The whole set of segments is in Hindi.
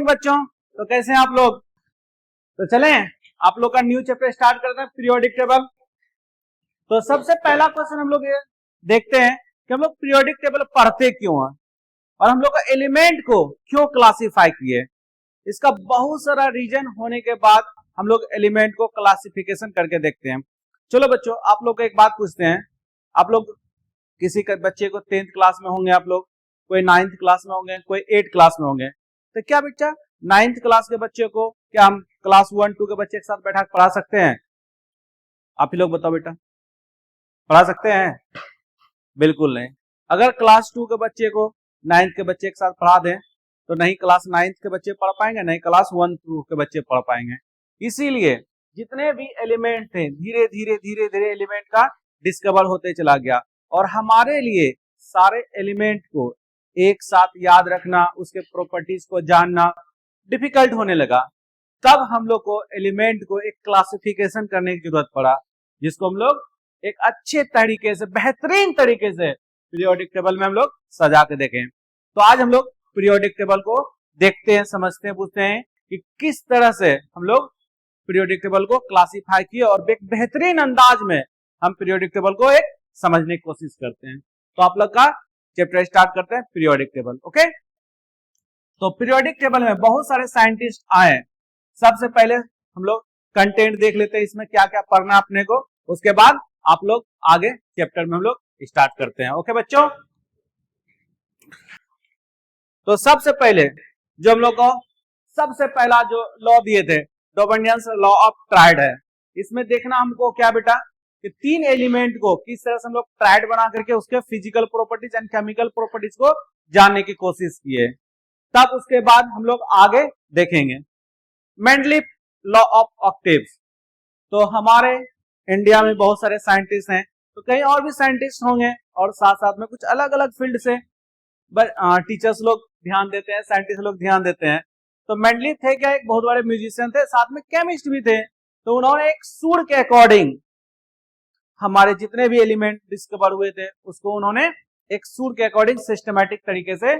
बच्चों, तो कैसे हैं आप लोग? तो चलें आप लोग का न्यू चैप्टर स्टार्ट करते हैं, पीरियोडिक टेबल। तो सबसे पहला क्वेश्चन हम लोग ये देखते हैं कि हम लोग पीरियोडिक टेबल पढ़ते क्यों हैं और हम लोग का एलिमेंट को क्यों क्लासिफाई किए। इसका बहुत सारा रीजन होने के बाद हम लोग एलिमेंट को क्लासिफिकेशन करके देखते हैं। चलो बच्चों, आप लोग को एक बात पूछते हैं। आप लोग किसी के बच्चे को 10th क्लास में होंगे, आप लोग कोई 9th क्लास में होंगे, कोई 8th क्लास में होंगे। तो क्या बेटा 9th क्लास के बच्चे को क्या हम क्लास 1 2 के बच्चे के साथ बैठा के पढ़ा सकते हैं? आप ही लोग बताओ बेटा, पढ़ा सकते हैं? बिल्कुल नहीं। अगर क्लास 2 के बच्चे को 9th के बच्चे के साथ पढ़ा दें तो नहीं क्लास 9th के बच्चे पढ़ पाएंगे, नहीं क्लास 1 2 के बच्चे पढ़ पाएंगे। इसीलिए जितने भी एलिमेंट थे धीरे धीरे एलिमेंट का डिस्कवर होते चला गया और हमारे लिए सारे एलिमेंट को एक साथ याद रखना, उसके प्रॉपर्टीज को जानना डिफिकल्ट होने लगा। तब हम लोग को एलिमेंट को एक क्लासिफिकेशन करने की जरूरत पड़ा, जिसको हम लोग एक अच्छे तरीके से, बेहतरीन तरीके से पीरियोडिक टेबल में हम लोग सजा के देखें। तो आज हम लोग पीरियोडिक टेबल को देखते हैं, समझते हैं, पूछते हैं कि किस तरह से हम लोग पीरियोडिक टेबल को क्लासिफाई किए और एक बेहतरीन अंदाज में हम पीरियोडिक टेबल को एक समझने की कोशिश करते हैं। तो आप लोग का चैप्टर स्टार्ट करते हैं पीरियोडिक टेबल। ओके, तो पीरियोडिक टेबल में बहुत सारे साइंटिस्ट आए। सबसे पहले हम लोग कंटेंट देख लेते हैं, इसमें क्या क्या पढ़ना है अपने को, उसके बाद आप लोग आगे चैप्टर में हम लोग स्टार्ट करते हैं। ओके बच्चों, तो सबसे पहले जो हम लोग को सबसे पहला जो लॉ दिए थे डोबेनियंस लॉ ऑफ ट्राइड है। इसमें देखना हमको क्या बेटा कि 3 एलिमेंट को किस तरह से हम लोग ट्राइड बना करके उसके physical properties and chemical properties को जानने की कोशिश किए। तब उसके बाद हम लोग आगे देखेंगे मेंडलीफ लॉ ऑफ ऑक्टेव्स। तो हमारे इंडिया में बहुत सारे साइंटिस्ट हैं, तो कहीं और भी साइंटिस्ट होंगे और साथ साथ में कुछ अलग अलग फील्ड से टीचर्स लोग ध्यान देते हैं, साइंटिस्ट लोग ध्यान देते हैं। तो मेंडलीफ थे क्या, एक बहुत बड़े म्यूजिशियन थे, साथ में केमिस्ट भी थे। तो उन्होंने एक सुर के अकॉर्डिंग हमारे जितने भी एलिमेंट डिस्कवर हुए थे उसको उन्होंने एक सुर के अकॉर्डिंग सिस्टमैटिक तरीके से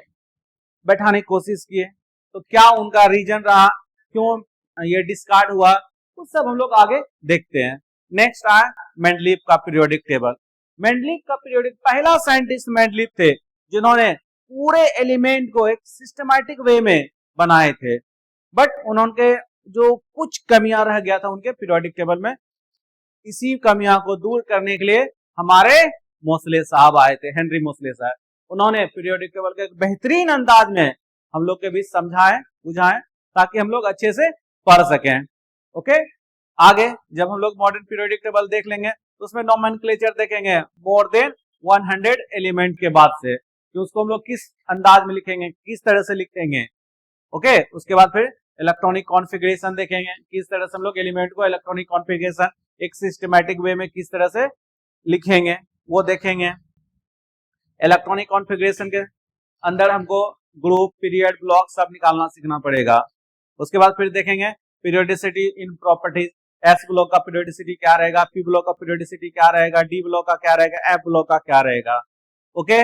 बैठाने की कोशिश किए। तो क्या उनका रीजन रहा, क्यों ये डिस्कार्ड हुआ, वो सब हम लोग आगे देखते हैं। नेक्स्ट आया मेंडलीफ का पीरियोडिक टेबल। मेंडलीफ का पीरियोडिक, पहला साइंटिस्ट मेंडलीफ थे जिन्होंने पूरे एलिमेंट को एक सिस्टमैटिक वे में बनाए थे। बट उन्होंने जो कुछ कमियां रह गया था उनके पीरियोडिक टेबल में, इसी कमियां को दूर करने के लिए हमारे मोसले साहब आए थे, हेनरी मोसले साहब। उन्होंने पीरियोडिक टेबल के एक बेहतरीन अंदाज में हम लोग के बीच समझाएं, बुझाएं, ताकि हम लोग अच्छे से पढ़ सकें। ओके, आगे जब हम लोग मॉडर्न पीरियोडिक टेबल देख लेंगे तो उसमें नोमेनक्लेचर देखेंगे मोर देन 100 एलिमेंट के बाद से, कि उसको हम लोग किस अंदाज में लिखेंगे, किस तरह से लिखेंगे। ओके, उसके बाद फिर इलेक्ट्रॉनिक कॉन्फ़िगरेशन देखेंगे, किस तरह से हम लोग एलिमेंट को इलेक्ट्रॉनिक कॉन्फ़िगरेशन एक सिस्टमैटिक वे में किस तरह से लिखेंगे वो देखेंगे। इलेक्ट्रॉनिक कॉन्फ़िगरेशन के अंदर हमको ग्रुप, पीरियड, ब्लॉक सब निकालना सीखना पड़ेगा। उसके बाद फिर देखेंगे पीरियोडिसिटी इन प्रॉपर्टीज, एस ब्लॉक का पीरियोडिसिटी क्या रहेगा, पी ब्लॉक का पीरियोडिसिटी क्या रहेगा, डी ब्लॉक का क्या रहेगा, एफ ब्लॉक का क्या रहेगा। ओके,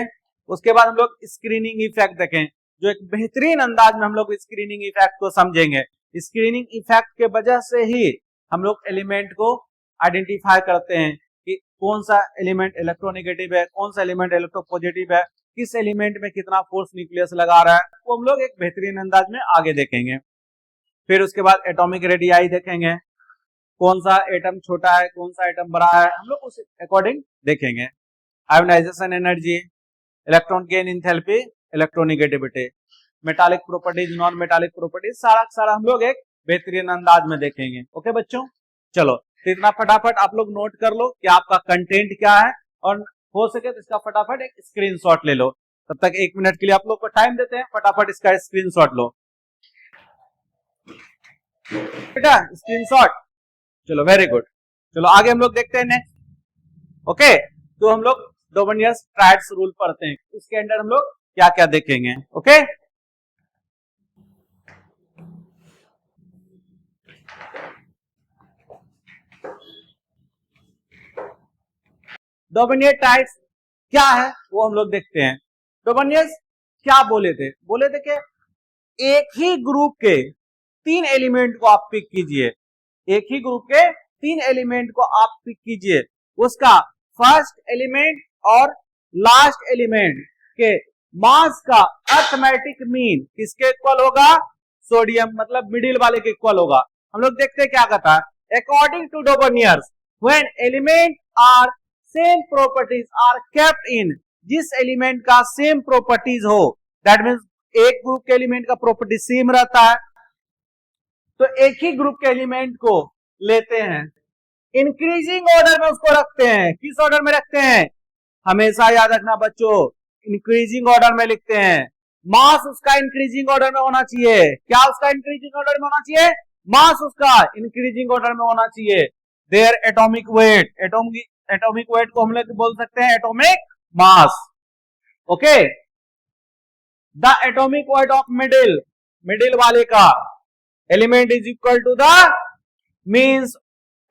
उसके बाद हम लोग स्क्रीनिंग इफेक्ट देखें, जो एक बेहतरीन अंदाज में हम लोग स्क्रीनिंग इफेक्ट को समझेंगे। स्क्रीनिंग इफेक्ट के वजह से ही हम लोग एलिमेंट को आइडेंटिफाई करते हैं कि कौन सा एलिमेंट इलेक्ट्रोनेगेटिव है, कौन सा एलिमेंट इलेक्ट्रोपॉजिटिव है, किस एलिमेंट में कितना फोर्स न्यूक्लियस लगा रहा है, वो हम लोग एक बेहतरीन अंदाज में आगे देखेंगे। फिर उसके बाद एटॉमिक रेडियाई देखेंगे, कौन सा एटम छोटा है, कौन सा एटम बड़ा है, हम लोग उस अकॉर्डिंग देखेंगे। Ionization energy, electron gain enthalpy, electronegativity, metallic properties, non metallic properties, सारा हम लोग एक बेहतरीन अंदाज में देखेंगे। ओके बच्चों, चलो तो इतना फटाफट आप लोग नोट कर लो कि आपका कंटेंट क्या है, और हो सके तो इसका फटाफट एक स्क्रीनशॉट ले लो। तब तक 1 मिनट के लिए आप लोग को टाइम देते हैं, फटाफट इसका स्क्रीनशॉट लो बेटा, स्क्रीनशॉट। चलो वेरी गुड, चलो आगे हम लोग देखते हैं नेक्स्ट। ओके, तो हम लोग डोबेनियस ट्राइड्स रूल पढ़ते हैं, उसके अंदर हम लोग क्या क्या देखेंगे। ओके, डोबेनियस ट्राइड्स क्या है वो हम लोग देखते हैं। डोबेनियस क्या बोले थे कि एक ही ग्रुप के 3 एलिमेंट को आप पिक कीजिए, एक ही ग्रुप के 3 एलिमेंट को आप पिक कीजिए, उसका फर्स्ट एलिमेंट और लास्ट एलिमेंट के मास का अर्थमेटिक मीन किसके इक्वल होगा, सोडियम मतलब मिडिल वाले के इक्वल होगा। हम लोग देखते हैं क्या कहता है, according to Dobereiner's when element are same properties are kept in, जिस एलिमेंट का सेम प्रॉपर्टीज हो, दैट मीन्स एक ग्रुप के एलिमेंट का प्रॉपर्टी सेम रहता है, तो एक ही ग्रुप के एलिमेंट को लेते हैं, इंक्रीजिंग ऑर्डर में उसको रखते हैं। किस ऑर्डर में रखते हैं, हमेशा याद रखना बच्चों, इंक्रीजिंग ऑर्डर में लिखते हैं। मास उसका इंक्रीजिंग ऑर्डर में होना चाहिए। क्या उसका इंक्रीजिंग ऑर्डर में होना चाहिए, मास उसका इंक्रीजिंग ऑर्डर में होना चाहिए। Their atomic weight, atomic weight को हम लोग बोल सकते हैं atomic mass. Okay, the atomic weight of middle वाले का element is equal to the means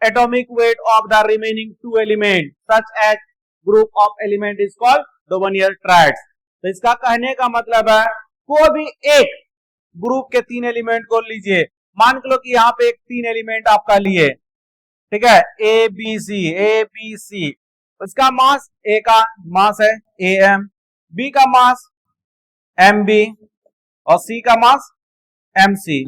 atomic weight of the remaining 2 element such as group of element is called Dobereiner triads. तो इसका कहने का मतलब है कोई भी एक ग्रुप के 3 एलिमेंट को लीजिए, मान लो कि यहाँ पे एक 3 एलिमेंट आपका लिए, ठीक है, ए बी सी, इसका मास, ए का मास है AM, बी का मास MB और सी का मास MC।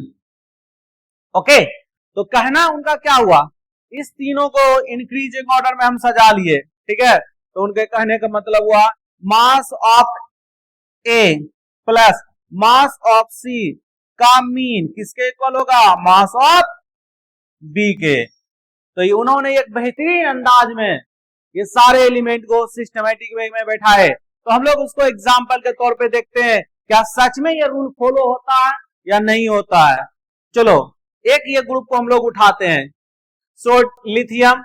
ओके, तो कहना उनका क्या हुआ, इस तीनों को इंक्रीजिंग ऑर्डर में हम सजा लिए, ठीक है, तो उनके कहने का मतलब हुआ mass of A plus mass of C का मीन किसके इक्वल होगा, मास ऑफ B के। तो ये उन्होंने एक बेहतरीन अंदाज में ये सारे एलिमेंट को सिस्टमैटिक वे में बैठाए। तो हम लोग उसको एग्जाम्पल के तौर पे देखते हैं, क्या सच में ये रूल फॉलो होता है या नहीं होता है। चलो एक ये ग्रुप को हम लोग उठाते हैं, lithium,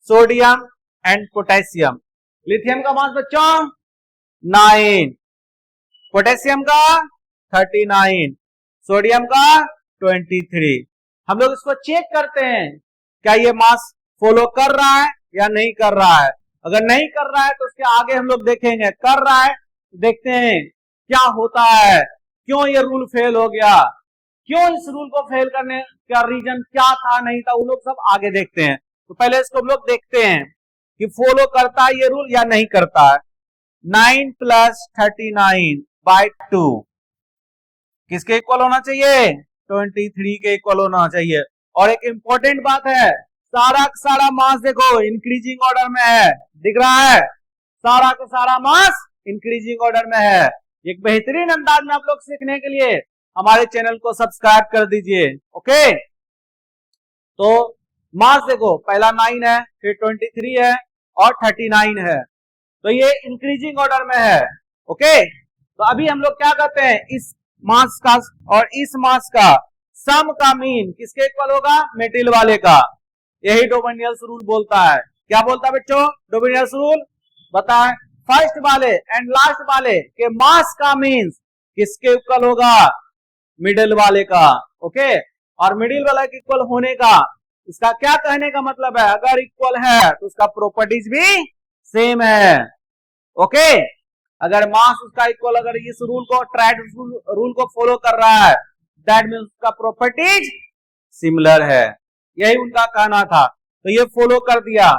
sodium and potassium. Lithium का मास बच्चों 9, पोटेशियम का 39, सोडियम का 23। हम लोग इसको चेक करते हैं क्या ये मास फॉलो कर रहा है या नहीं कर रहा है। अगर नहीं कर रहा है तो उसके आगे हम लोग देखेंगे, कर रहा है देखते हैं क्या होता है, क्यों ये रूल फेल हो गया, क्यों इस रूल को फेल करने का रीजन क्या था नहीं था, वो लोग सब आगे देखते हैं। तो पहले इसको हम लोग देखते हैं कि फॉलो करता है ये रूल या नहीं करता है। 9 + 39 / 2 किसके इक्वल होना चाहिए, 23 के इक्वल होना चाहिए। और एक इंपॉर्टेंट बात है, सारा का सारा मास देखो इंक्रीजिंग ऑर्डर में है, दिख रहा है, सारा का सारा मास इंक्रीजिंग ऑर्डर में है। एक बेहतरीन अंदाज में आप लोग सीखने के लिए हमारे चैनल को सब्सक्राइब कर दीजिए। ओके, तो मास देखो पहला 9 है, फिर 23 है और 39 है, तो ये इंक्रीजिंग ऑर्डर में है। ओके, तो अभी हम लोग क्या करते हैं, इस मास का और इस मास का सम का मीन किसके इक्वल होगा, मेटल वाले का। यही डोबर्नियर्स रूल बोलता है। क्या बोलता है बच्चों, डोबर्नियर्स रूल बताएं, फर्स्ट वाले एंड लास्ट वाले के मास का मीन किसके इक्वल होगा, मिडिल वाले का। ओके, और मिडिल वाला के इक्वल होने का इसका क्या कहने का मतलब है, अगर इक्वल है तो उसका प्रॉपर्टीज भी सेम है। ओके, अगर मास उसका इक्वल, अगर इस रूल को ट्रायड रूल को फॉलो कर रहा है, दैट मीन्स उसका प्रॉपर्टीज सिमिलर है, यही उनका कहना था। तो ये फॉलो कर दिया,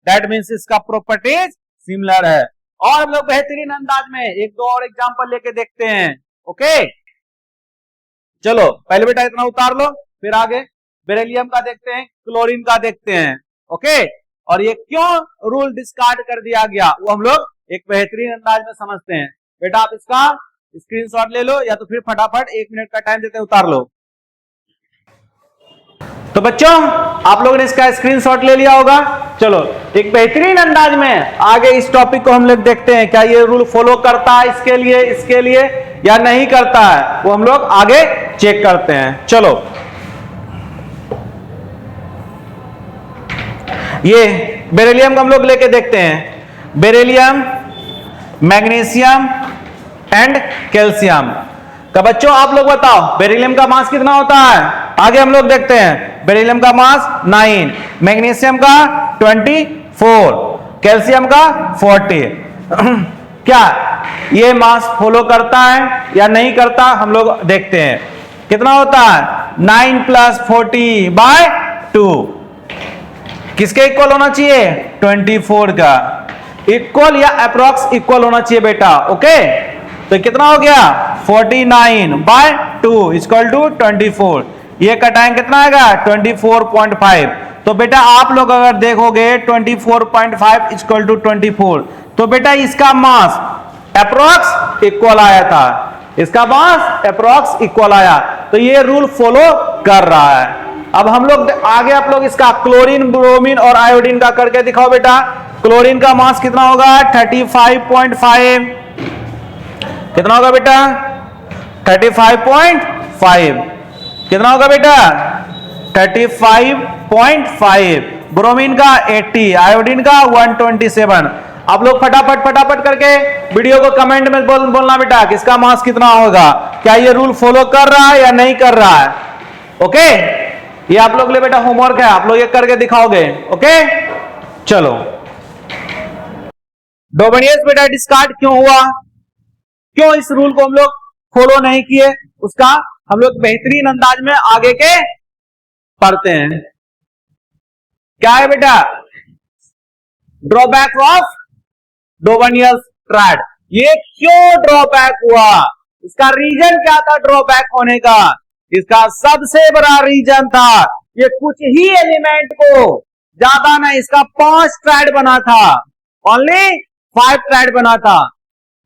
दैट मीन्स इसका प्रॉपर्टीज सिमिलर है। और हम लोग बेहतरीन अंदाज में एक दो और एग्जांपल लेके देखते हैं। ओके, चलो पहले बेटा इतना उतार लो, फिर आगे बेरिलियम का देखते हैं, क्लोरीन का देखते हैं। ओके, और ये क्यों रूल डिस्कार्ड कर दिया गया वो हम लोग एक बेहतरीन अंदाज में समझते हैं। बेटा आप इसका स्क्रीनशॉट ले लो या तो फिर फटाफट 1 मिनट का टाइम देते हैं, उतार लो। तो बच्चों आप लोगों ने इसका स्क्रीनशॉट ले लिया होगा। चलो एक बेहतरीन अंदाज में आगे इस टॉपिक को हम लोग देखते हैं, क्या ये रूल फॉलो करता है इसके लिए या नहीं करता है, वो हम लोग आगे चेक करते हैं। चलो ये बेरिलियम को हम लोग लेके देखते हैं, बेरिलियम, मैग्नीशियम एंड कैल्शियम का। बच्चों आप लोग बताओ बेरिलियम का मास कितना होता है, आगे हम लोग देखते हैं। बेरिलियम का मास 9, मैग्नीशियम का 24, कैल्शियम का 40। क्या ये मास फॉलो करता है या नहीं करता, हम लोग देखते हैं। कितना होता है 9 + 40/2, किसके इक्वल होना चाहिए 24 का इक्वल या अप्रोक्स इक्वल होना चाहिए बेटा। ओके, तो कितना हो गया 49/2 इक्वल टू 24, ये कटाएंगे कितना आएगा 24.5। तो बेटा आप लोग अगर देखोगे 24.5 इक्वल टू 24, तो बेटा इसका मास अप्रोक्स इक्वल आया था, इसका मास अप्रोक्स इक्वल आया, तो ये रूल फॉलो कर रहा है। अब हम लोग आगे आप लोग इसका क्लोरीन, ब्रोमीन और आयोडीन का करके दिखाओ बेटा। क्लोरीन का मास कितना होगा 35.5, कितना होगा बेटा 35.5, कितना होगा बेटा 35.5, ब्रोमीन का 80, आयोडीन का 127। आप लोग फटाफट करके वीडियो को कमेंट में बोलना बेटा किसका मास कितना होगा, क्या ये रूल फॉलो कर रहा है या नहीं कर रहा है। ओके, ये आप लोग ले बेटा होमवर्क है, आप लोग ये करके दिखाओगे। ओके, चलो डोबेनियस बेटा डिस्कार्ड क्यों हुआ, क्यों इस रूल को हम लोग फॉलो नहीं किए, उसका हम लोग बेहतरीन अंदाज में आगे के पढ़ते हैं। क्या है बेटा ड्रॉबैक ऑफ डोबेनियस ट्रायड, ये क्यों ड्रॉबैक हुआ, इसका रीजन क्या था ड्रॉबैक होने का। इसका सबसे बड़ा रीजन था ये कुछ ही एलिमेंट को, ज्यादा नहीं, इसका 5 ट्रायड बना था, ओनली 5 ट्रायड बना था।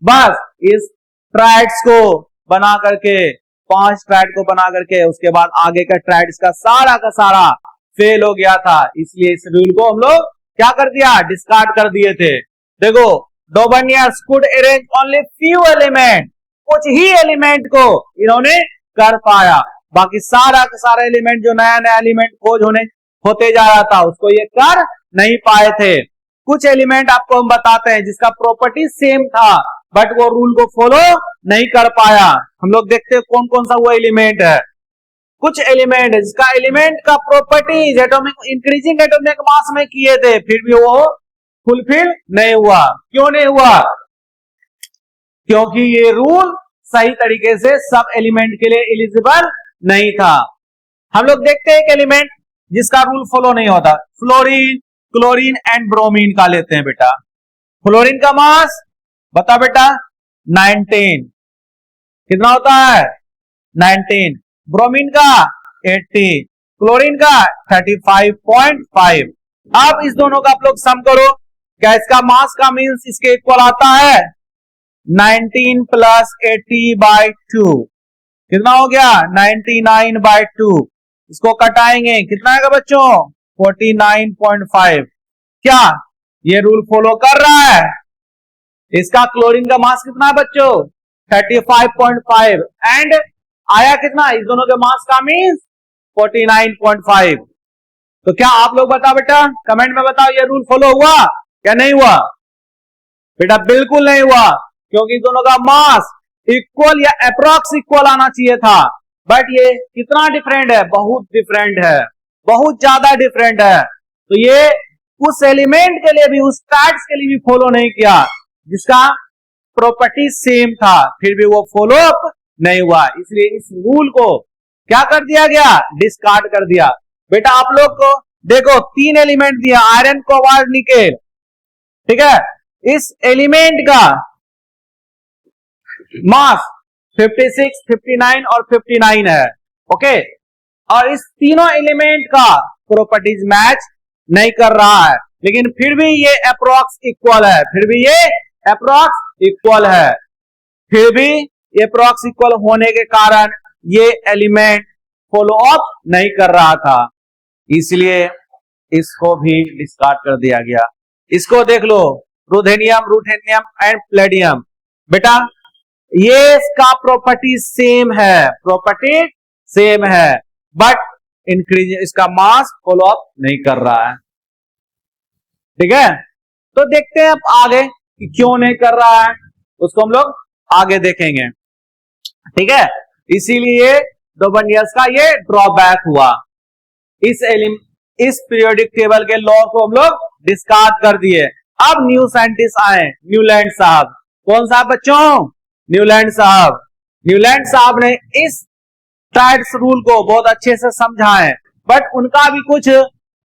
बस इस ट्रायड्स को बना करके 5 ट्रायड को बना करके उसके बाद आगे का ट्रायड्स का सारा फेल हो गया था, इसलिए इस रूल को हम लोग क्या कर दिया डिस्कार्ड कर दिए थे। देखो Dobereiner could arrange only few element, कुछ ही एलिमेंट को इन्होंने कर पाया, बाकी सारा का सारा एलिमेंट जो नया एलिमेंट खोज होते जा रहा था उसको ये कर नहीं पाए थे। कुछ एलिमेंट आपको हम बताते हैं जिसका प्रॉपर्टी सेम था बट वो रूल को फॉलो नहीं कर पाया। हम लोग देखते हैं कौन कौन सा वो एलिमेंट है। कुछ एलिमेंट है जिसका एलिमेंट का प्रॉपर्टीज एटॉमिक इंक्रीजिंग एटॉमिक मास में किए थे फिर भी वो फुलफिल नहीं हुआ। क्यों नहीं हुआ, क्योंकि ये रूल सही तरीके से सब एलिमेंट के लिए एलिजिबल नहीं था। हम लोग देखते हैं एक एलिमेंट जिसका रूल फॉलो नहीं होता, फ्लोरीन, क्लोरीन एंड ब्रोमीन का लेते हैं बेटा। फ्लोरीन का मास बता बेटा 19, कितना होता है 19, ब्रोमीन का 80, क्लोरीन का 35.5। अब इस दोनों का आप लोग सम करो, क्या इसका मास का मीन्स इसके इक्वल आता है 19 + 80/2, कितना हो गया 99/2। इसको कटाएंगे कितना आएगा बच्चों 49.5। क्या ये रूल फॉलो कर रहा है, इसका क्लोरीन का मास कितना है बच्चों 35.5 एंड आया कितना इस दोनों के मास का मीन्स 49.5। तो क्या आप लोग बताओ बेटा कमेंट में बताओ ये रूल फॉलो हुआ या नहीं हुआ। बेटा बिल्कुल नहीं हुआ, क्योंकि दोनों का मास इक्वल या अप्रॉक्स इक्वल आना चाहिए था, बट ये कितना डिफरेंट है, बहुत डिफरेंट है, बहुत ज्यादा डिफरेंट है। तो ये उस एलिमेंट के लिए भी उस ट्रायड्स के लिए भी फॉलो नहीं किया जिसका प्रॉपर्टी सेम था, फिर भी वो फॉलो अप नहीं हुआ, इसलिए इस रूल को क्या कर दिया गया डिस्कार्ड कर दिया। बेटा आप लोग को देखो 3 एलिमेंट दिया आयरन, कोबाल्ट, निकेल, ठीक है। इस एलिमेंट का मास 56, 59 और 59 है, ओके। और इस तीनों एलिमेंट का प्रॉपर्टीज मैच नहीं कर रहा है, लेकिन फिर भी ये अप्रॉक्स इक्वल है, फिर भी ये अप्रॉक्स इक्वल है, फिर भी ये अप्रॉक्स इक्वल होने के कारण ये एलिमेंट फॉलो अप नहीं कर रहा था, इसलिए इसको भी डिस्कार्ड कर दिया गया। इसको देख लो रुथेनियम, रूथेनियम एंड प्लेडियम, बेटा ये इसका प्रॉपर्टी सेम है, प्रॉपर्टी सेम है, बट इंक्रीज इसका मास फॉलो अप नहीं कर रहा है, ठीक है। तो देखते हैं अब आगे कि क्यों नहीं कर रहा है, उसको हम लोग आगे देखेंगे, ठीक है। इसीलिए डोबेनियस का ये ड्रॉबैक हुआ, इस पीरियोडिक टेबल के लॉ को हम लोग डिस्कार्ड कर दिए। अब न्यू साइंटिस्ट आए, न्यूलैंड साहब, कौन साहब बच्चों? न्यूलैंड साहब। न्यूलैंड साहब ने इस ट्राइड्स रूल को बहुत अच्छे से समझा है, बट उनका भी कुछ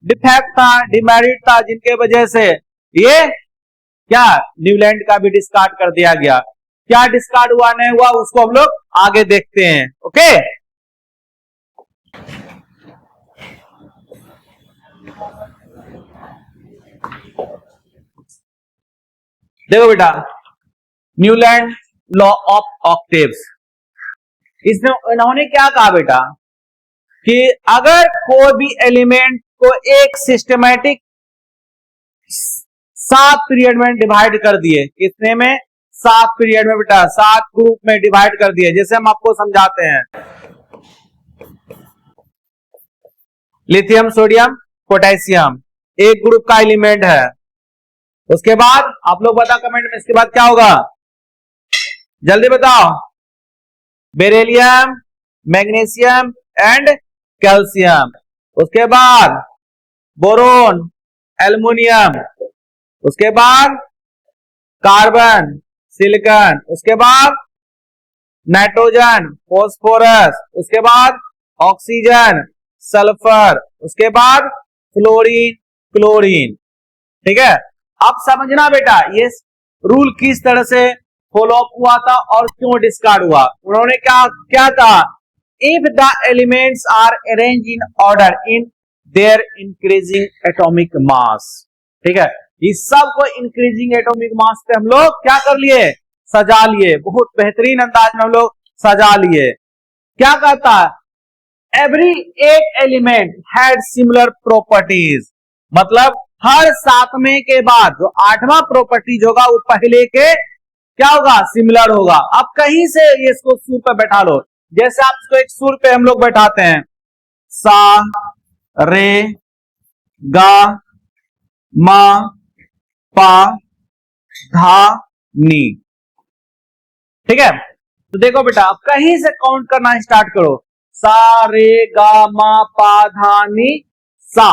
डिफेक्ट था, डिमेरिट था, जिनके वजह से ये क्या न्यूलैंड का भी डिस्कार्ड कर दिया गया। क्या डिस्कार्ड हुआ नहीं हुआ उसको हम लोग आगे देखते हैं। ओके, देखो बेटा, न्यूलैंड लॉ ऑफ ऑक्टेव्स, इसमें इन्होंने क्या कहा बेटा कि अगर कोई भी एलिमेंट को एक सिस्टमैटिक 7 पीरियड में डिवाइड कर दिए, कितने में? 7 पीरियड में बेटा, 7 ग्रुप में डिवाइड कर दिए। जैसे हम आपको समझाते हैं, लिथियम, सोडियम, पोटेशियम एक ग्रुप का एलिमेंट है। उसके बाद आप लोग बताओ कमेंट में, इसके बाद क्या होगा? जल्दी बताओ। Beryllium, magnesium and calcium. उसके बाद बोरोन, एल्युमिनियम। उसके बाद कार्बन, सिलिकॉन। उसके बाद नाइट्रोजन, फॉस्फोरस। उसके बाद ऑक्सीजन, सल्फर। उसके बाद फ्लोरीन, क्लोरीन। ठीक है, अब समझना बेटा ये रूल किस तरह से फॉलो अप हुआ था और क्यों डिस्कार्ड हुआ। उन्होंने क्या कहा? If the elements are arrange in order in their increasing atomic mass. ठीक है, इस सब को इंक्रीजिंग एटॉमिक मास पे हम लोग क्या कर लिए? सजा लिए। बहुत बेहतरीन अंदाज में हम लोग सजा लिए। क्या कहता है? Every 8 element had similar properties, मतलब हर 7वें के बाद जो 8वां प्रॉपर्टीज होगा वो पहले के क्या होगा? सिमिलर होगा। अब कहीं से ये इसको सुर पे बैठा लो, जैसे आप इसको एक सुर पे हम लोग बैठाते हैं, सा रे गा मा पा धा नी। ठीक है, तो देखो बेटा, अब कहीं से काउंट करना स्टार्ट करो। सा रे गा मा पा धा नी सा।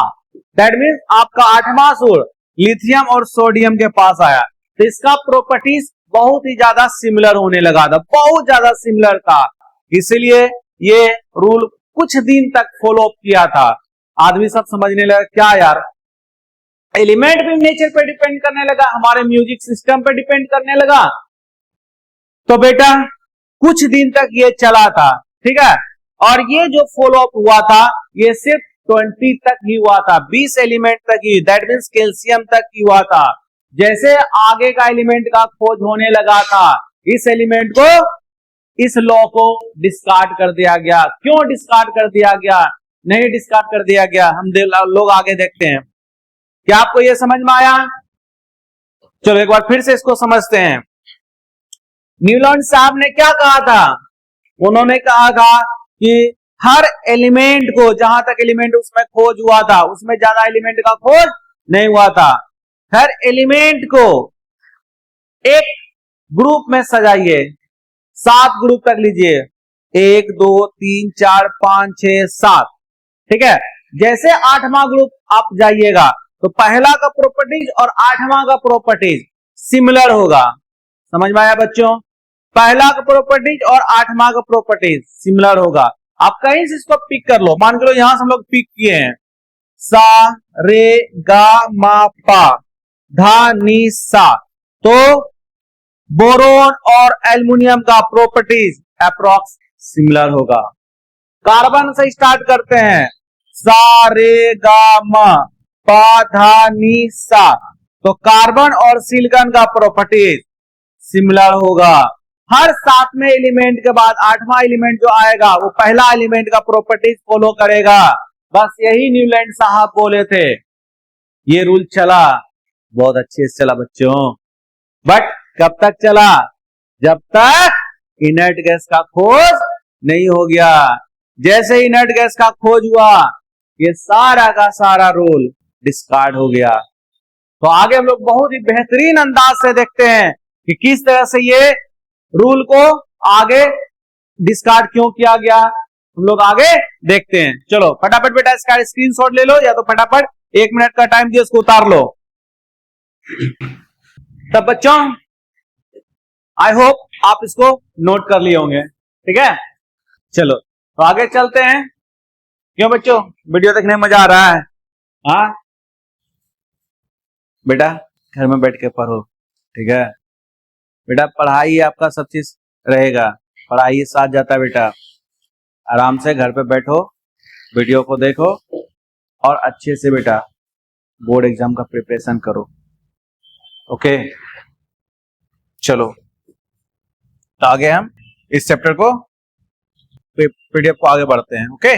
दैट मीन्स आपका 8वां सुर लिथियम और सोडियम के पास आया, तो इसका प्रॉपर्टीज बहुत ही ज्यादा सिमिलर होने लगा था, बहुत ज्यादा सिमिलर था। इसलिए ये रूल कुछ दिन तक फॉलो अप किया था। आदमी सब समझने लगा क्या यार, एलिमेंट भी नेचर पे डिपेंड करने लगा, हमारे म्यूजिक सिस्टम पे डिपेंड करने लगा। तो बेटा कुछ दिन तक ये चला था। ठीक है, और ये जो फॉलो अप हुआ था ये सिर्फ 20 तक ही हुआ था, 20 एलिमेंट तक ही, दैट मीन्स कैल्शियम तक ही हुआ था। जैसे आगे का एलिमेंट का खोज होने लगा था, इस एलिमेंट को, इस लॉ को डिस्कार्ड कर दिया गया। क्यों डिस्कार्ड कर दिया गया? नहीं डिस्कार्ड कर दिया गया, हम लोग आगे देखते हैं। क्या आपको यह समझ में आया? चलो एक बार फिर से इसको समझते हैं। न्यूलैंड साहब ने क्या कहा था? उन्होंने कहा था कि हर एलिमेंट को, जहां तक एलिमेंट उसमें खोज हुआ था, उसमें ज्यादा एलिमेंट का खोज नहीं हुआ था, हर एलिमेंट को एक ग्रुप में सजाइए, 7 ग्रुप तक लीजिए, 1 2 3 4 5 6 7। ठीक है, जैसे 8वां ग्रुप आप जाइएगा तो पहला का प्रॉपर्टीज और 8वां का प्रॉपर्टीज सिमिलर होगा। समझ में आया बच्चों? पहला का प्रॉपर्टीज और 8वां का प्रॉपर्टीज सिमिलर होगा। आप कहीं से इसको पिक कर लो, मान के लो यहां से हम लोग पिक किए हैं, सा रे गा मा पा धा नी सा, तो बोरोन और एल्युमिनियम का प्रॉपर्टीज अप्रॉक्स सिमिलर होगा। कार्बन से स्टार्ट करते हैं, सा रे गा मा पा धा नी सा, तो कार्बन और सिलिकॉन का प्रॉपर्टीज सिमिलर होगा। हर 7वें एलिमेंट के बाद 8वां एलिमेंट जो आएगा वो पहला एलिमेंट का प्रॉपर्टीज फॉलो करेगा। बस यही न्यूलैंड साहब बोले थे। ये रूल चला, बहुत अच्छे से चला बच्चों, बट कब तक चला? जब तक इनर्ट गैस का खोज नहीं हो गया। जैसे इनर्ट गैस का खोज हुआ, ये सारा का सारा रूल डिस्कार्ड हो गया। तो आगे हम लोग बहुत ही बेहतरीन अंदाज से देखते हैं कि किस तरह से ये रूल को आगे डिस्कार्ड क्यों किया गया, हम लोग आगे देखते हैं। चलो फटाफट बेटा इसका स्क्रीनशॉट ले लो, या तो फटाफट 1 मिनट का टाइम दिया, इसको उतार लो। तब बच्चों आई होप आप इसको नोट कर लिए होंगे, ठीक है। चलो तो आगे चलते हैं। क्यों बच्चों, वीडियो देखने में मजा आ रहा है? हाँ बेटा, घर में बैठ के पढ़ो, ठीक है बेटा। पढ़ाई आपका सब चीज रहेगा, पढ़ाई साथ जाता है बेटा। आराम से घर पे बैठो, वीडियो को देखो और अच्छे से बेटा बोर्ड एग्जाम का प्रिपरेशन करो। ओके चलो तो आगे हम इस चैप्टर को पीडीएफ को आगे बढ़ते हैं। ओके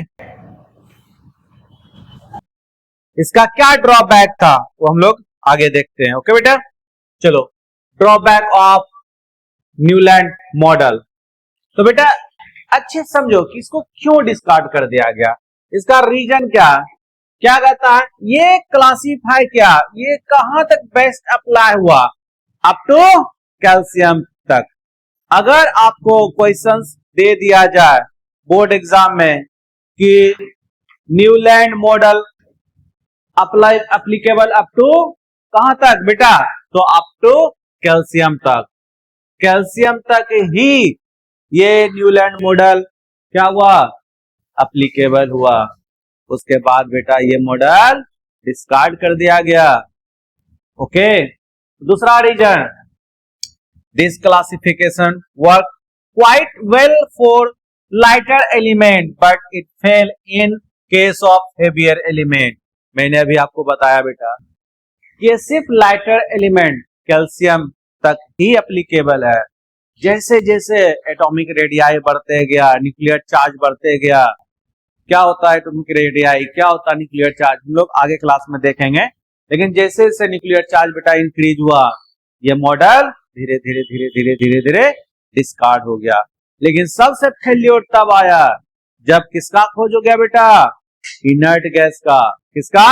इसका क्या ड्रॉबैक था वो हम लोग आगे देखते हैं। ओके बेटा चलो, ड्रॉबैक ऑफ न्यूलैंड मॉडल। तो बेटा अच्छे समझो कि इसको क्यों डिस्कार्ड कर दिया गया, इसका रीजन क्या कहता है, ये क्लासीफाई क्या, ये कहां तक बेस्ट अप्लाई हुआ, अप टू कैल्शियम तक। अगर आपको क्वेश्चंस दे दिया जाए बोर्ड एग्जाम में कि Newland model apply applicable up to कहां तक बेटा, तो अप टू कैल्शियम तक। कैल्शियम तक ही ये न्यूलैंड मॉडल क्या हुआ, एप्लीकेबल हुआ। उसके बाद बेटा ये मॉडल डिस्कार्ड कर दिया गया। ओके दूसरा reason, this classification work quite well for lighter element but it fail in case of heavier element. मैंने अभी आपको बताया बेटा ये सिर्फ लाइटर एलिमेंट कैल्शियम तक ही एप्लीकेबल है। जैसे जैसे एटॉमिक रेडियाई बढ़ते गया, न्यूक्लियर चार्ज बढ़ते गया, क्या होता है एटॉमिक रेडियाई, क्या होता है न्यूक्लियर चार्ज, हम लोग आगे क्लास में देखेंगे। लेकिन जैसे जैसे न्यूक्लियर चार्ज बेटा इंक्रीज हुआ, ये मॉडल धीरे धीरे धीरे धीरे धीरे धीरे डिस्कार्ड हो गया। लेकिन सबसे फेल्योर तब आया जब किसका खोज हो गया बेटा, इनर्ट गैस का। किसका,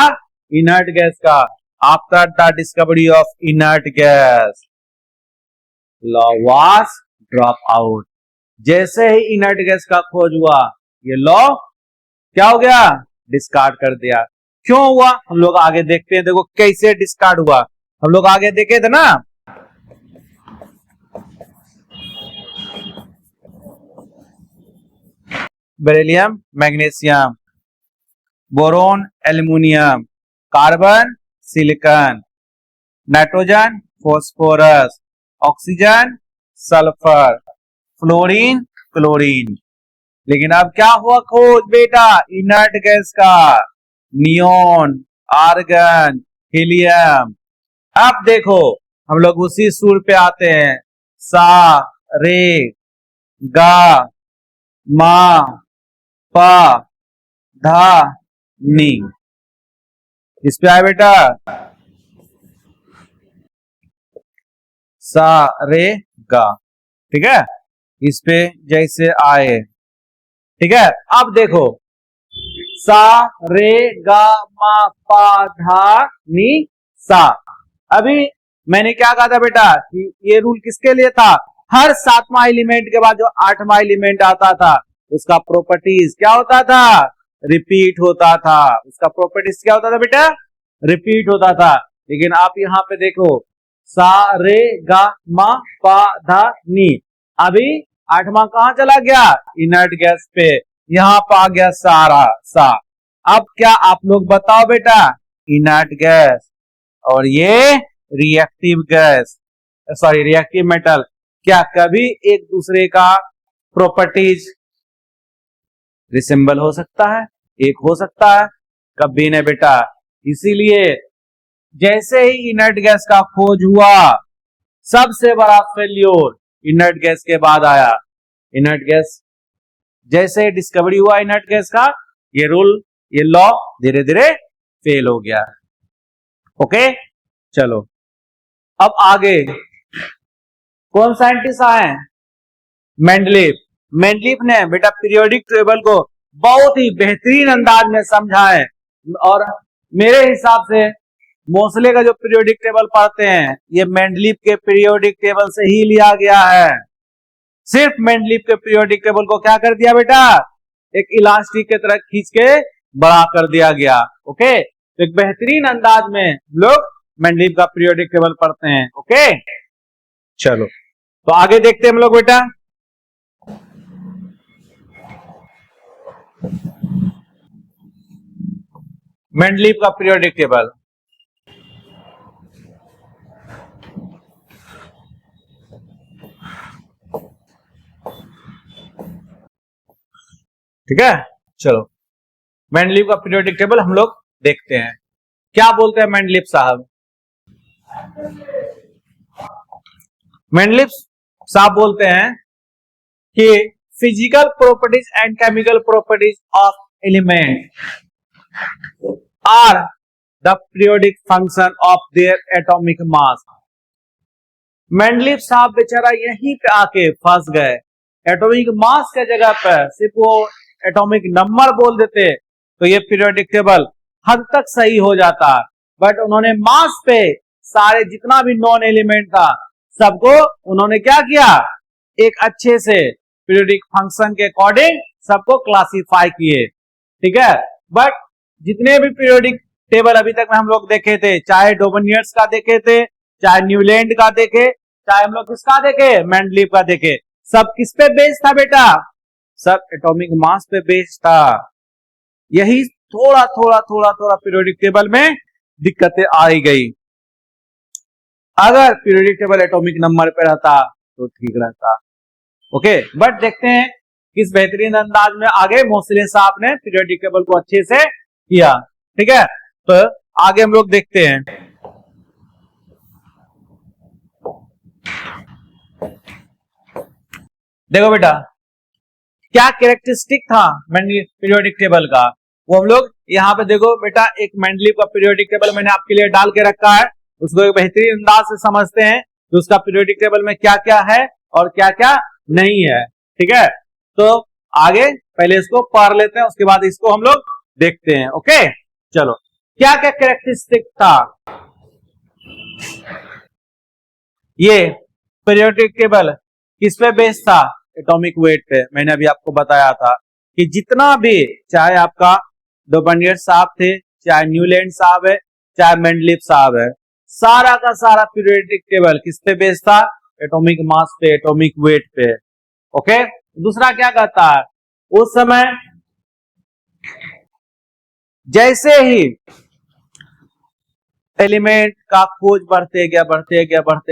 इनर्ट गैस का। After the discovery of inert gas law was drop out. जैसे ही इनर्ट गैस का खोज हुआ ये लॉ क्या हो गया, डिस्कार्ड कर दिया। क्यों हुआ हम लोग आगे देखते हैं, देखो कैसे डिस्कार्ड हुआ, हम लोग आगे देखे थे ना। Beryllium magnesium, boron aluminium, carbon silicon, nitrogen phosphorus, oxygen sulphur, fluorine chlorine. लेकिन अब क्या हुआ खोज बेटा, इनर्ट गैस का, नियोन, आर्गन, हीलियम। अब देखो हम लोग उसी सुर पे आते हैं, सा रे गा मा पा धा नी। इस पे आए बेटा, सा रे गा, ठीक है, इस पे जैसे आए, ठीक है। अब देखो सा रे गा मा पा धा नी सा। अभी मैंने क्या कहा था बेटा कि ये रूल किसके लिए था, हर सातवां एलिमेंट के बाद जो आठवां एलिमेंट आता था उसका प्रॉपर्टीज क्या होता था, रिपीट होता था। उसका प्रॉपर्टीज क्या होता था बेटा, रिपीट होता था। लेकिन आप यहां पे देखो सा रे गा मा पा धा नी, अभी आठवां कहां चला गया, इनर्ट गैस पे, यहां पर आ गया सारा सा। अब क्या आप लोग बताओ बेटा, इनर्ट गैस और ये reactive gas, sorry reactive metal, क्या कभी एक दूसरे का प्रॉपर्टीज रिसेंबल हो सकता है, एक हो सकता है, कभी नहीं बेटा। इसीलिए जैसे ही इनर्ट गैस का खोज हुआ, सबसे बड़ा फेल्योर इनर्ट गैस के बाद आया। इनर्ट गैस जैसे डिस्कवरी हुआ इनर्ट गैस का, ये रूल ये लॉ धीरे धीरे फेल हो गया। ओके चलो अब आगे कौन साइंटिस्ट आए, मेंडलीफ। मेंडलीफ ने बेटा पीरियोडिक टेबल को बहुत ही बेहतरीन अंदाज में समझा है। और मेरे हिसाब से मोसले का जो पीरियोडिक टेबल पढ़ते हैं ये मेंडलीफ के पीरियोडिक टेबल से ही लिया गया है। सिर्फ मेंडलीफ के पीरियोडिक टेबल को क्या कर दिया बेटा, एक इलास्टिक की तरह खींच के बड़ा कर दिया गया। ओके तो एक बेहतरीन अंदाज में लोग मेंडलीफ का पीरियोडिक टेबल पढ़ते हैं। ओके चलो तो आगे देखते हैं हम लोग बेटा। मेंडलीव का पीरियोडिक टेबल। ठीक है, चलो मेंडलीव का पीरियोडिक टेबल हम लोग देखते हैं। क्या बोलते हैं मेंडलीव साहब? मेंडलीव साहब बोलते हैं कि physical properties and chemical properties of element are the periodic function of their atomic mass. Mendeleev साहब बेचारा यहीं पे आके फंस गए। एटॉमिक मास के जगह पर सिर्फ वो एटॉमिक नंबर बोल देते तो ये पीरियोडिक टेबल हद तक सही हो जाता, बट उन्होंने मास पे सारे जितना भी नॉन एलिमेंट था सबको उन्होंने क्या किया, एक अच्छे से पीरियोडिक फंक्शन के अकॉर्डिंग सबको क्लासिफाई किए। ठीक है, बट जितने भी पीरियोडिक टेबल अभी तक में हम लोग देखे थे, चाहे डोबनियर्स का देखे थे, चाहे न्यूलैंड का देखे, चाहे हम लोग किसका देखे, मेंडलीव का देखे, सब किस पे बेस्ड था बेटा? सब एटॉमिक मास पे बेस्ड था। यही थोड़ा थोड़ा थोड़ा थोड़ा पीरियोडिक टेबल में दिक्कतें आ गई। अगर पीरियोडिक टेबल एटॉमिक नंबर पे रहता तो ठीक रहता। ओके, बट देखते हैं किस बेहतरीन अंदाज में आगे मोसले साहब ने पीरियोडिक टेबल को अच्छे से किया। ठीक है, तो आगे हम लोग देखते हैं। देखो बेटा, क्या कैरेक्टरिस्टिक था पीरियोडिक टेबल का, वो हम लोग यहाँ पे देखो बेटा। एक मेंडलीव का पीरियोडिक टेबल मैंने आपके लिए डाल के रखा है, उसको एक बेहतरीन अंदाज से समझते हैं कि उसका पीरियोडिक टेबल में क्या क्या है और क्या क्या नहीं है। ठीक है, तो आगे पहले इसको पढ़ लेते हैं, उसके बाद इसको हम लोग देखते हैं। ओके, चलो क्या क्या कैरेक्टरिस्टिक था ये पीरियोडिक टेबल? किस पे बेस्ड था? एटॉमिक वेट पे। मैंने अभी आपको बताया था कि जितना भी, चाहे आपका डोबनियर साहब थे, चाहे न्यूलैंड साहब है, चाहे मेंडलीव साहब है, सारा का सारा पीरियोडिक टेबल किस पे बेस्ड था? एटॉमिक मास पे, एटॉमिक वेट पे। ओके, दूसरा क्या कहता है, उस समय जैसे ही एलिमेंट का खोज बढ़ते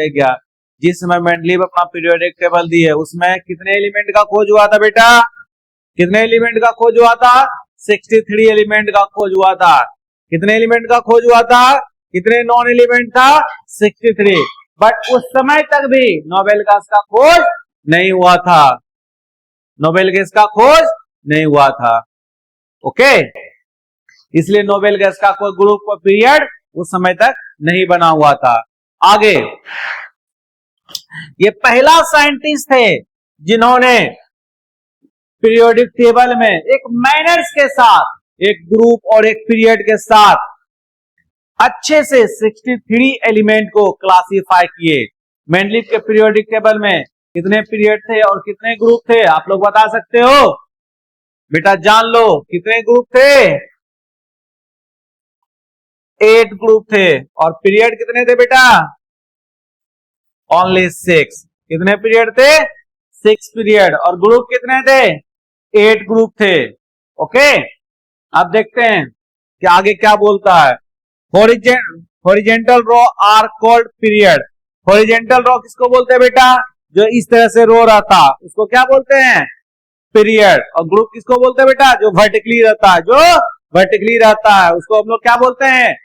गया, जिस समय मेंडलीव अपना पीरियोडिक टेबल दी है उसमें कितने एलिमेंट का खोज हुआ था बेटा? कितने एलिमेंट का खोज हुआ था? 63 एलिमेंट का खोज हुआ था। कितने एलिमेंट का खोज हुआ था? कितने नॉन एलिमेंट था? 63। बट उस समय तक भी नोबेल गैस का खोज नहीं हुआ था। नोबेल गैस का खोज नहीं हुआ था। ओके, इसलिए नोबेल गैस का कोई ग्रुप और पीरियड उस समय तक नहीं बना हुआ था। आगे, ये पहला साइंटिस्ट थे जिन्होंने पीरियोडिक टेबल में एक मैनर्स के साथ, एक ग्रुप और एक पीरियड के साथ अच्छे से 63 एलिमेंट को क्लासिफाई किए। मेंडलीव के पीरियोडिक टेबल में कितने पीरियड थे और कितने ग्रुप थे? आप लोग बता सकते हो बेटा? जान लो, कितने ग्रुप थे? 8 ग्रुप थे। और पीरियड कितने थे बेटा? ओनली 6। कितने पीरियड थे? 6 पीरियड। और ग्रुप कितने थे? 8 ग्रुप थे। ओके, अब देखते हैं कि आगे क्या बोलता है। Horizontal row are called period. Horizontal row किसको बोलते हैं बेटा? जो इस तरह से रो रहा था उसको क्या बोलते हैं? पीरियड। और ग्रुप किसको बोलते हैं बेटा? जो वर्टिकली रहता है, जो वर्टिकली रहता है उसको हम लोग क्या बोलते हैं?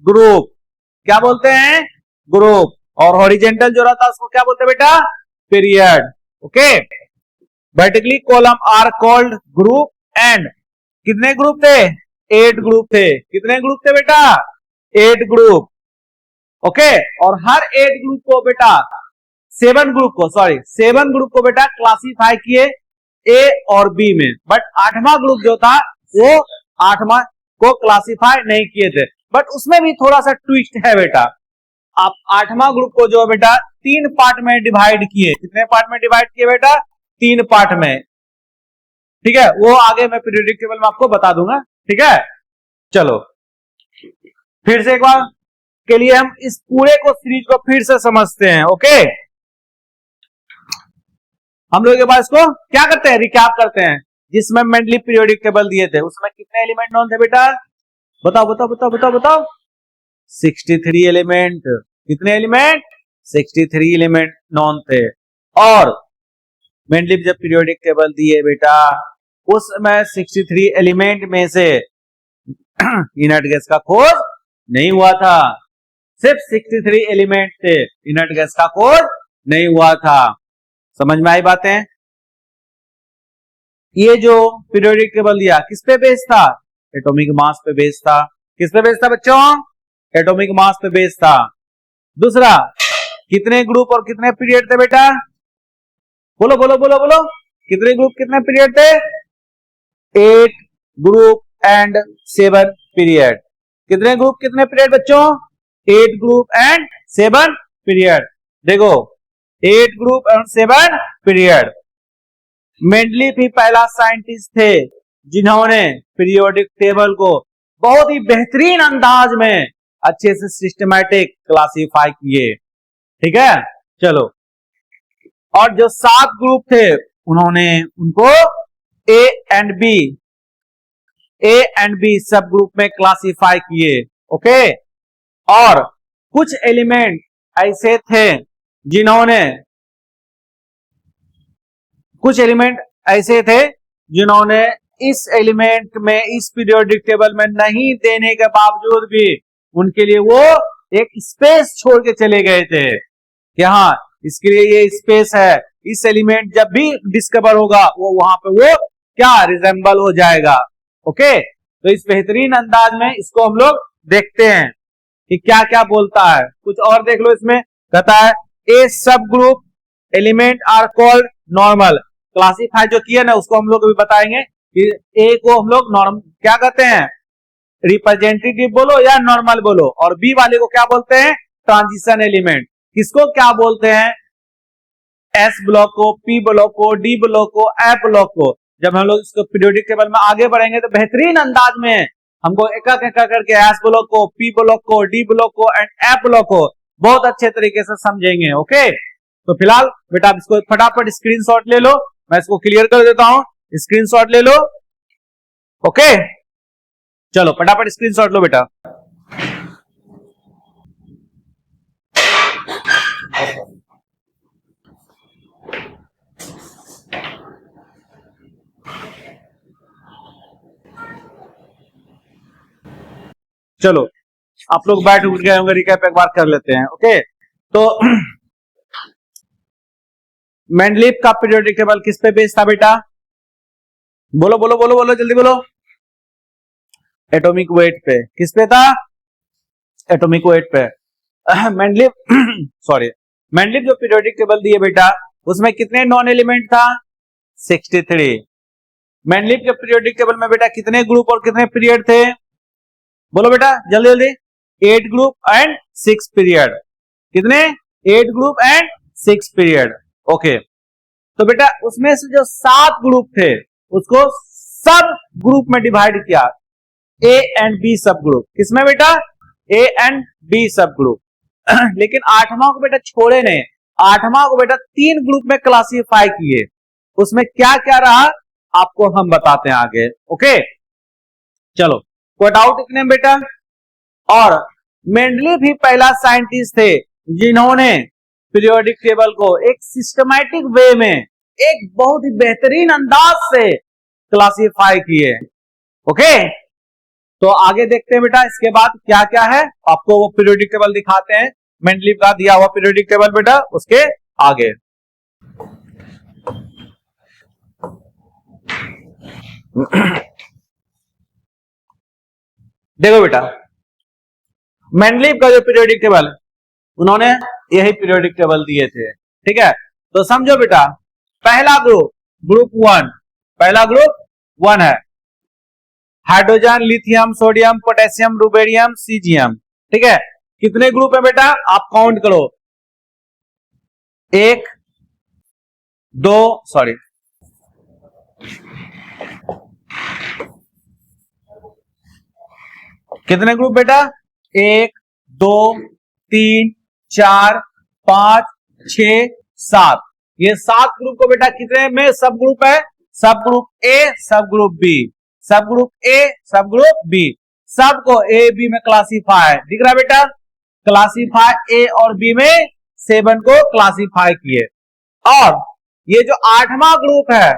ग्रुप। क्या बोलते हैं? ग्रुप। और हॉरिजेंटल जो रहता है उसको क्या बोलते हैं बेटा? Period. Okay, vertically column are called group and कितने ग्रुप थे? 8 ग्रुप थे। कितने ग्रुप थे बेटा? 8 ग्रुप। ओके, और हर 8 ग्रुप को बेटा 7 ग्रुप को बेटा क्लासिफाई किए ए और बी में। बट 8वां ग्रुप जो था वो 8वां को क्लासिफाई नहीं किए थे। बट उसमें भी थोड़ा सा ट्विस्ट है बेटा। आप 8वां ग्रुप को जो है बेटा 3 पार्ट में डिवाइड किए। कितने पार्ट में डिवाइड किए बेटा? 3 पार्ट में। ठीक है, वो आगे मैं पीरियोडिक टेबल में आपको बता दूंगा। ठीक है, चलो फिर से एक बार के लिए हम इस पूरे को सीरीज को फिर से समझते हैं। ओके, हम लोग एक बार इसको क्या करते हैं, रिकैप करते हैं। जिसमें मेंडलीव पीरियोडिक टेबल दिए थे उसमें कितने एलिमेंट नॉन थे बेटा, बताओ बताओ बताओ बताओ बताओ। 63 एलिमेंट। कितने एलिमेंट, 63 एलिमेंट नॉन थे। और मेंडलीव जब पीरियोडिक टेबल दिए बेटा उसमें 63 एलिमेंट में से इनर्ट गैस का खोज नहीं हुआ था, सिर्फ 63 एलिमेंट थे, इनर्ट गैस का खोज नहीं हुआ था। समझ में आई बातें। ये जो पीरियोडिक टेबल दिया किस पे बेस्ड था, एटॉमिक मास पे बेस्ड था। किस पे बेस्ड था बच्चों, एटॉमिक मास पे बेस्ड था। दूसरा, कितने ग्रुप और कितने पीरियड थे बेटा, बोलो बोलो बोलो बोलो, कितने ग्रुप कितने पीरियड थे, 8 ग्रुप एंड 7 पीरियड। कितने ग्रुप कितने पीरियड बच्चों, 8 ग्रुप एंड 7 पीरियड। देखो 8 ग्रुप एंड 7 पीरियड। मेंडलीव ही पहला साइंटिस्ट थे जिन्होंने पीरियोडिक टेबल को बहुत ही बेहतरीन अंदाज में अच्छे से सिस्टमैटिक क्लासिफाई किए। ठीक है, चलो। और जो 7 ग्रुप थे उन्होंने उनको ए एंड बी सब ग्रुप में क्लासिफाई किए। ओके, और कुछ एलिमेंट ऐसे थे जिन्होंने इस एलिमेंट में इस पीरियोडिक टेबल में नहीं देने के बावजूद भी उनके लिए वो एक स्पेस छोड़ के चले गए थे कि हाँ इसके लिए ये स्पेस है, इस एलिमेंट जब भी डिस्कवर होगा वो वहां पे वो क्या रिजेंबल हो जाएगा। ओके, तो इस बेहतरीन अंदाज में इसको हम लोग देखते हैं कि क्या क्या बोलता है। कुछ और देख लो, इसमें कहता है A subgroup element are called normal. Classify जो किया ना उसको हम लोग अभी बताएंगे कि ए को हम लोग नॉर्मल क्या कहते हैं, रिप्रेजेंटेटिव बोलो या नॉर्मल बोलो, और बी वाले को क्या बोलते हैं, ट्रांजिशन एलिमेंट। किसको क्या बोलते हैं, एस ब्लॉक को, पी ब्लॉक को, डी ब्लॉक को, एफ ब्लॉक को। जब हम लोग इसको पीरियोडिक टेबल में आगे बढ़ेंगे तो बेहतरीन अंदाज में हमको एक एक करके एस ब्लॉक को, पी ब्लॉक को, डी ब्लॉक को एंड एफ ब्लॉक को बहुत अच्छे तरीके से समझेंगे। ओके, तो फिलहाल बेटा इसको फटाफट स्क्रीनशॉट ले लो, मैं इसको क्लियर कर देता हूं, स्क्रीनशॉट ले लो। ओके, चलो फटाफट स्क्रीनशॉट लो बेटा। चलो आप लोग बैठ उठ गए होंगे, रिकैप एक बार कर लेते हैं। ओके, तो मेंडलीव का पीरियोडिक टेबल किस पे बेस्ड था बेटा, बोलो बोलो बोलो बोलो जल्दी बोलो, एटॉमिक वेट पे। किस पे था, एटॉमिक वेट पे। मेंडलीव मेंडलीव जो पीरियोडिक टेबल दिए बेटा उसमें कितने नॉन एलिमेंट था, 63। मेंडलीव के पीरियोडिक टेबल में बेटा कितने ग्रुप और कितने पीरियड थे, बोलो बेटा जल्दी जल्दी, 8 ग्रुप एंड 6 पीरियड। कितने, 8 ग्रुप एंड 6 पीरियड। ओके, तो बेटा उसमें से जो 7 ग्रुप थे उसको सब ग्रुप में डिवाइड किया, ए एंड बी सब ग्रुप। किसमें बेटा, ए एंड बी सब ग्रुप। लेकिन 8वां को बेटा छोड़े नहीं, 8वां को बेटा 3 ग्रुप में क्लासिफाई किए। उसमें क्या क्या रहा आपको हम बताते हैं आगे। ओके, चलो कोई डाउट इतने में बेटा। और मेंडलीव भी पहला साइंटिस्ट थे जिन्होंने पीरियोडिक टेबल को एक सिस्टमैटिक वे में एक बहुत ही बेहतरीन अंदाज से क्लासिफाई किए। ओके, तो आगे देखते हैं बेटा इसके बाद क्या क्या है, आपको वो पीरियोडिक टेबल दिखाते हैं, मेंडलीव का दिया हुआ पीरियोडिक टेबल बेटा उसके आगे। देखो बेटा मेंडलीव का जो पीरियोडिक टेबल उन्होंने यही पीरियोडिक टेबल दिए थे। ठीक है, तो समझो बेटा पहला ग्रुप 1, पहला ग्रुप 1 है hydrogen, lithium, sodium, potassium, rubidium, caesium. ठीक है, कितने ग्रुप है बेटा आप काउंट करो, 1 2 सॉरी कितने ग्रुप बेटा, 1 2 3 4 5 6 7। ये 7 ग्रुप को बेटा कितने में सब ग्रुप है? सब ग्रुप ए, सब ग्रुप बी, सब ग्रुप ए, सब ग्रुप बी, सबको ए बी में क्लासीफाई, दिख रहा है बेटा? क्लासीफाई ए और बी में 7 को क्लासीफाई किए। और ये जो 8वां ग्रुप है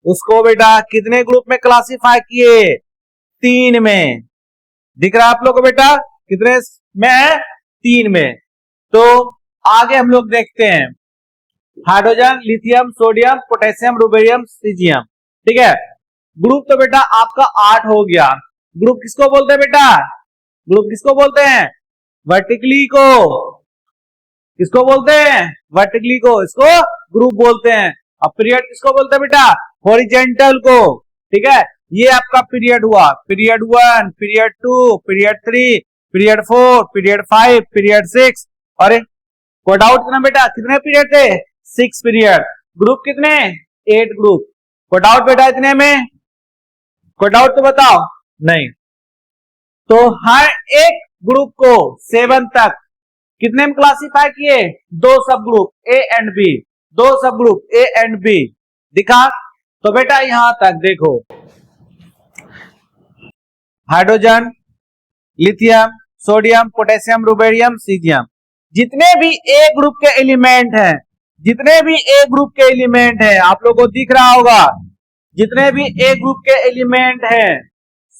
उसको बेटा कितने ग्रुप में क्लासीफाई किए? 3 में। दिख रहा है आप लोग को बेटा? कितने में है? 3 में। तो आगे हम लोग देखते हैं hydrogen, lithium, sodium, potassium, rubidium, caesium. ठीक है, ग्रुप तो बेटा आपका 8 हो गया। ग्रुप किसको बोलते हैं बेटा? ग्रुप किसको बोलते हैं? वर्टिकली को। किसको बोलते हैं? वर्टिकली को, इसको ग्रुप बोलते हैं। अब पीरियड किसको बोलते हैं बेटा? हॉरिजेंटल को। ठीक है, ये आपका पीरियड हुआ, period 1, period 2, period 3, period 4, period 5, period 6। अरे कोड आउट करना बेटा, कितने पीरियड थे? 6 पीरियड। ग्रुप कितने? 8 ग्रुप। कोड आउट बेटा इतने में? कोड आउट तो बताओ। नहीं, तो हर एक ग्रुप को 7 तक कितने में क्लासीफाई किए? 2 सब ग्रुप ए एंड बी, 2 सब ग्रुप ए एंड बी। दिखा? तो बेटा यहां तक देखो, hydrogen, lithium, sodium, potassium, rubidium, caesium, जितने भी ए ग्रुप के एलिमेंट हैं, जितने भी ए ग्रुप के एलिमेंट हैं, आप लोगों को दिख रहा होगा, जितने भी ए ग्रुप के एलिमेंट हैं,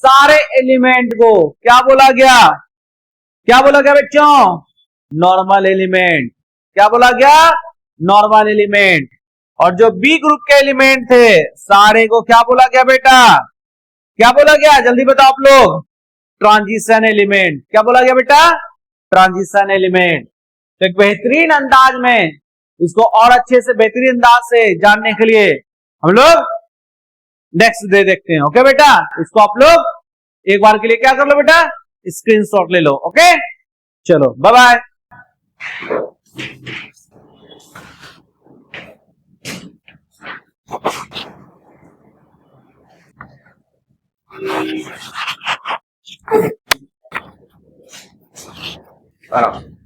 सारे एलिमेंट को क्या बोला गया? क्या बोला गया बच्चों? Normal element. क्या बोला गया? Normal element. और जो बी ग्रुप के एलिमेंट थे सारे को क्या बोला गया बेटा? क्या बोला गया? जल्दी बताओ आप लोग। Transition element. क्या बोला गया बेटा? Transition element. तो एक बेहतरीन अंदाज में इसको और अच्छे से बेहतरीन अंदाज से जानने के लिए हम लोग नेक्स्ट डे देखते हैं। ओके बेटा, इसको आप लोग एक बार के लिए क्या कर लो बेटा? स्क्रीनशॉट ले लो। ओके, चलो बाय बाय। आराम।